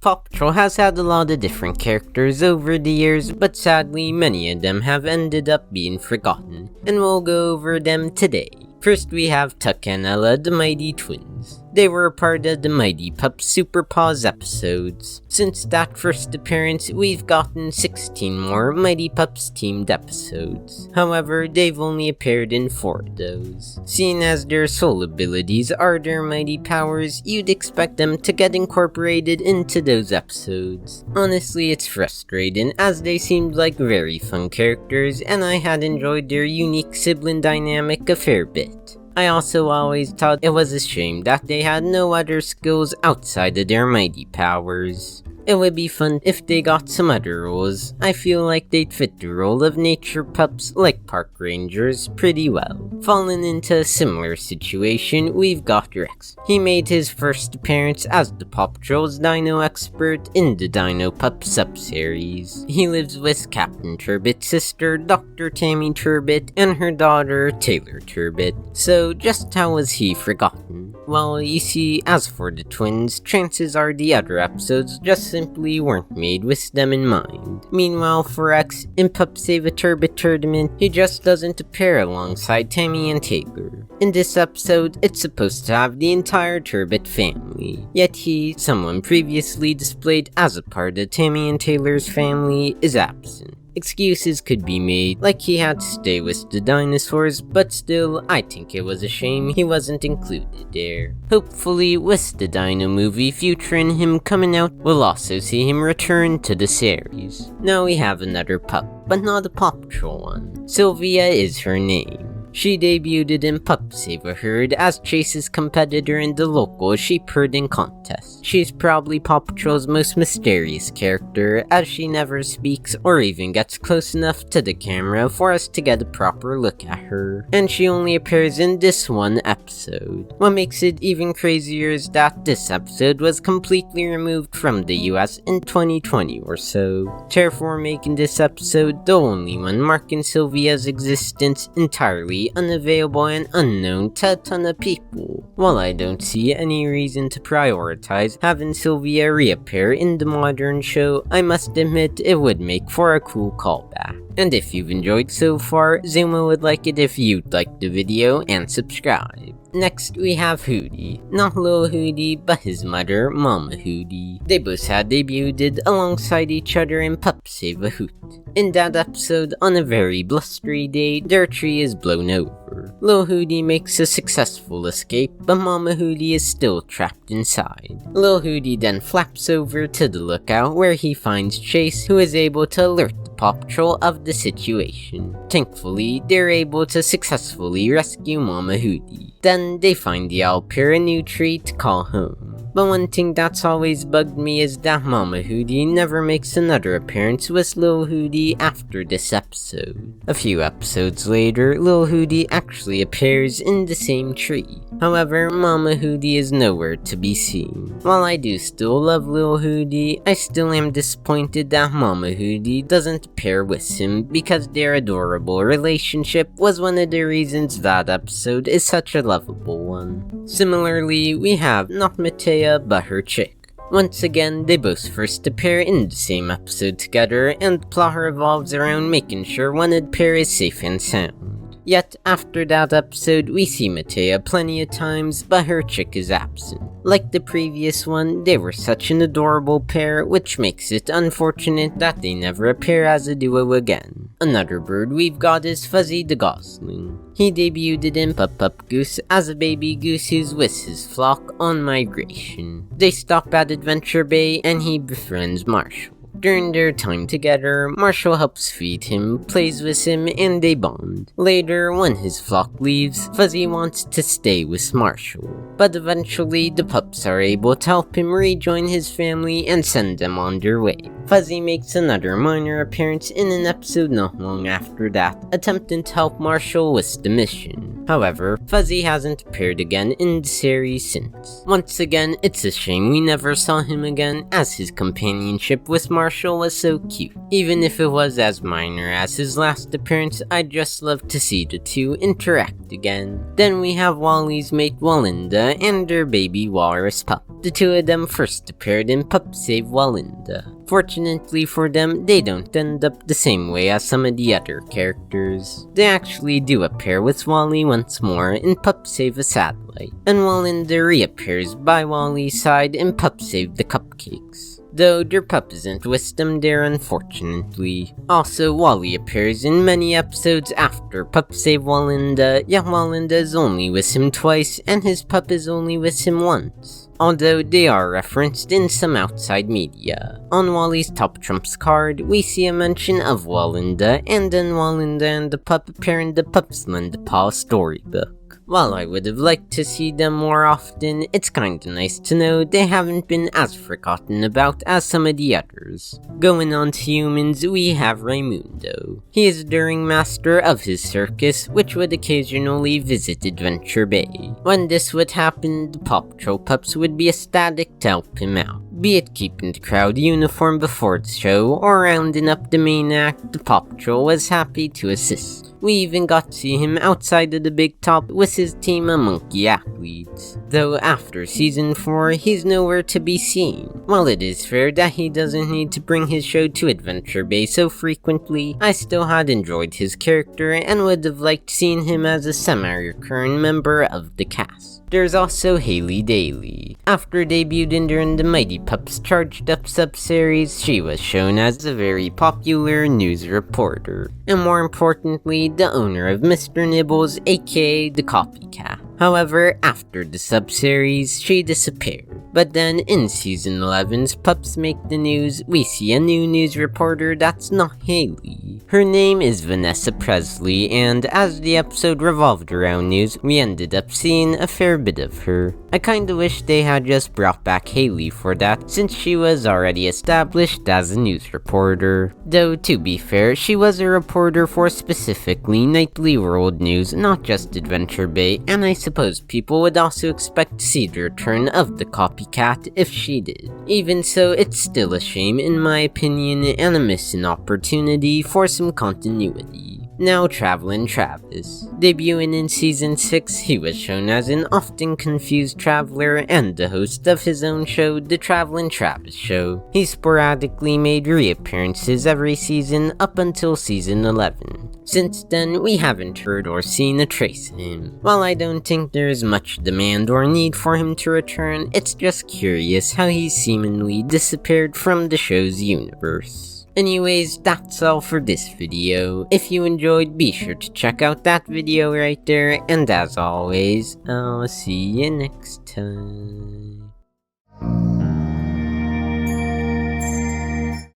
PAW Patrol has had a lot of different characters over the years, but sadly many of them have ended up being forgotten, and we'll go over them today. First we have Tuck and Ella, the Mighty Twins. They were a part of the Mighty Pups Super Paws episodes. Since that first appearance, we've gotten 16 more Mighty Pups themed episodes. However, they've only appeared in 4 of those. Seeing as their sole abilities are their mighty powers, you'd expect them to get incorporated into those episodes. Honestly, it's frustrating as they seemed like very fun characters and I had enjoyed their unique sibling dynamic a fair bit. I also always thought it was a shame that they had no other skills outside of their mighty powers. It would be fun if they got some other roles. I feel like they'd fit the role of nature pups like park rangers pretty well. Falling into a similar situation, we've got Rex. He made his first appearance as the PAW Patrol's dino expert in the Dino Pup sub-series. He lives with Captain Turbot's sister, Dr. Tammy Turbot, and her daughter, Taylor Turbot. So just how was he forgotten? Well, you see, as for the twins, chances are the other episodes just simply weren't made with them in mind. Meanwhile, for Rex, in Pup Save a Turbot Tournament, he just doesn't appear alongside Tammy and Taylor. In this episode, it's supposed to have the entire Turbot family, yet he, someone previously displayed as a part of Tammy and Taylor's family, is absent. Excuses could be made, like he had to stay with the dinosaurs, but still, I think it was a shame he wasn't included there. Hopefully, with the Dino movie featuring him coming out, we'll also see him return to the series. Now we have another pup, but not a PAW Patrol one. Sylvia is her name. She debuted in Pup Save a Herd as Chase's competitor in the local sheep herding contest. She's probably PAW Patrol's most mysterious character, as she never speaks or even gets close enough to the camera for us to get a proper look at her. And she only appears in this one episode. What makes it even crazier is that this episode was completely removed from the US in 2020 or so, therefore making this episode the only one marking Sylvia's existence entirely unavailable and unknown to a ton of people. While I don't see any reason to prioritize having Sylvia reappear in the modern show, I must admit it would make for a cool callback. And if you've enjoyed so far, Zuma would like it if you'd like the video and subscribe. Next, we have Hootie. Not Lil Hootie, but his mother, Mama Hootie. They both had debuted alongside each other in Pup Save a Hoot. In that episode, on a very blustery day, their tree is blown over. Lil Hootie makes a successful escape, but Mama Hootie is still trapped inside. Lil Hootie then flaps over to the lookout where he finds Chase, who is able to alert the PAW Patrol of the situation. Thankfully, they're able to successfully rescue Mama Hootie. Then they find the owl pair a new tree to call home. But one thing that's always bugged me is that Mama Hootie never makes another appearance with Lil Hootie after this episode. A few episodes later, Lil Hootie actually appears in the same tree. However, Mama Hootie is nowhere to be seen. While I do still love Lil Hootie, I still am disappointed that Mama Hootie doesn't appear with him because their adorable relationship was one of the reasons that episode is such a lovable one. Similarly, we have not Matea but her chick. Once again, they both first appear in the same episode together, and the plot revolves around making sure one of the pair is safe and sound. Yet, after that episode, we see Matea plenty of times, but her chick is absent. Like the previous one, they were such an adorable pair, which makes it unfortunate that they never appear as a duo again. Another bird we've got is Fuzzy the Gosling. He debuted in Pup Goose as a baby goose who's with his flock on migration. They stop at Adventure Bay and he befriends Marshall. During their time together, Marshall helps feed him, plays with him, and they bond. Later, when his flock leaves, Fuzzy wants to stay with Marshall. But eventually, the pups are able to help him rejoin his family and send them on their way. Fuzzy makes another minor appearance in an episode not long after that, attempting to help Marshall with the mission. However, Fuzzy hasn't appeared again in the series since. Once again, it's a shame we never saw him again, as his companionship with Marshall was so cute. Even if it was as minor as his last appearance, I'd just love to see the two interact again. Then we have Wally's mate Walinda and their baby walrus pup. The two of them first appeared in Pup Save Walinda. Fortunately for them, they don't end up the same way as some of the other characters. They actually do appear with Wally once more in Pup Save a Satellite, and Walinda reappears by Wally's side in Pup Save the Cupcakes, though their pup isn't with them there unfortunately. Also, Wally appears in many episodes after Pup Save Walinda, yet Walinda is only with him twice and his pup is only with him once, although they are referenced in some outside media. On Wally's Top Trumps card, we see a mention of Walinda, and then Walinda and the pup appear in the Pups Lend a Paw storybook. While I would have liked to see them more often, it's kinda nice to know they haven't been as forgotten about as some of the others. Going on to humans, we have Raimundo. He is the ringmaster of his circus, which would occasionally visit Adventure Bay. When this would happen, the PAW Patrol pups would be ecstatic to help him out. Be it keeping the crowd uniform before the show, or rounding up the main act, the PAW Patrol was happy to assist. We even got to see him outside of the big top with his team of monkey athletes. Though after season 4, he's nowhere to be seen. While it is fair that he doesn't need to bring his show to Adventure Bay so frequently, I still had enjoyed his character and would have liked seeing him as a semi-recurring member of the cast. There's also Haley Daly. After debuting during the Mighty Pups Charged Up sub-series, she was shown as a very popular news reporter, and more importantly, the owner of Mr. Nibbles, aka the Copycat. However, after the sub-series, she disappeared. But then, in Season 11's Pups Make the News, we see a new news reporter that's not Haley. Her name is Vanessa Presley, and as the episode revolved around news, we ended up seeing a fair bit of her. I kinda wish they had just brought back Haley for that, since she was already established as a news reporter. Though, to be fair, she was a reporter for specifically Nightly World News, not just Adventure Bay, and I suppose people would also expect to see the return of the Copycat if she did. Even so, it's still a shame in my opinion, and a missing opportunity for some continuity. Now Travelin' Travis. Debuting in Season 6, he was shown as an often confused traveler and the host of his own show, The Travelin' Travis Show. He sporadically made reappearances every season up until Season 11. Since then, we haven't heard or seen a trace of him. While I don't think there's much demand or need for him to return, it's just curious how he seemingly disappeared from the show's universe. Anyways, that's all for this video. If you enjoyed, be sure to check out that video right there, and as always, I'll see you next time.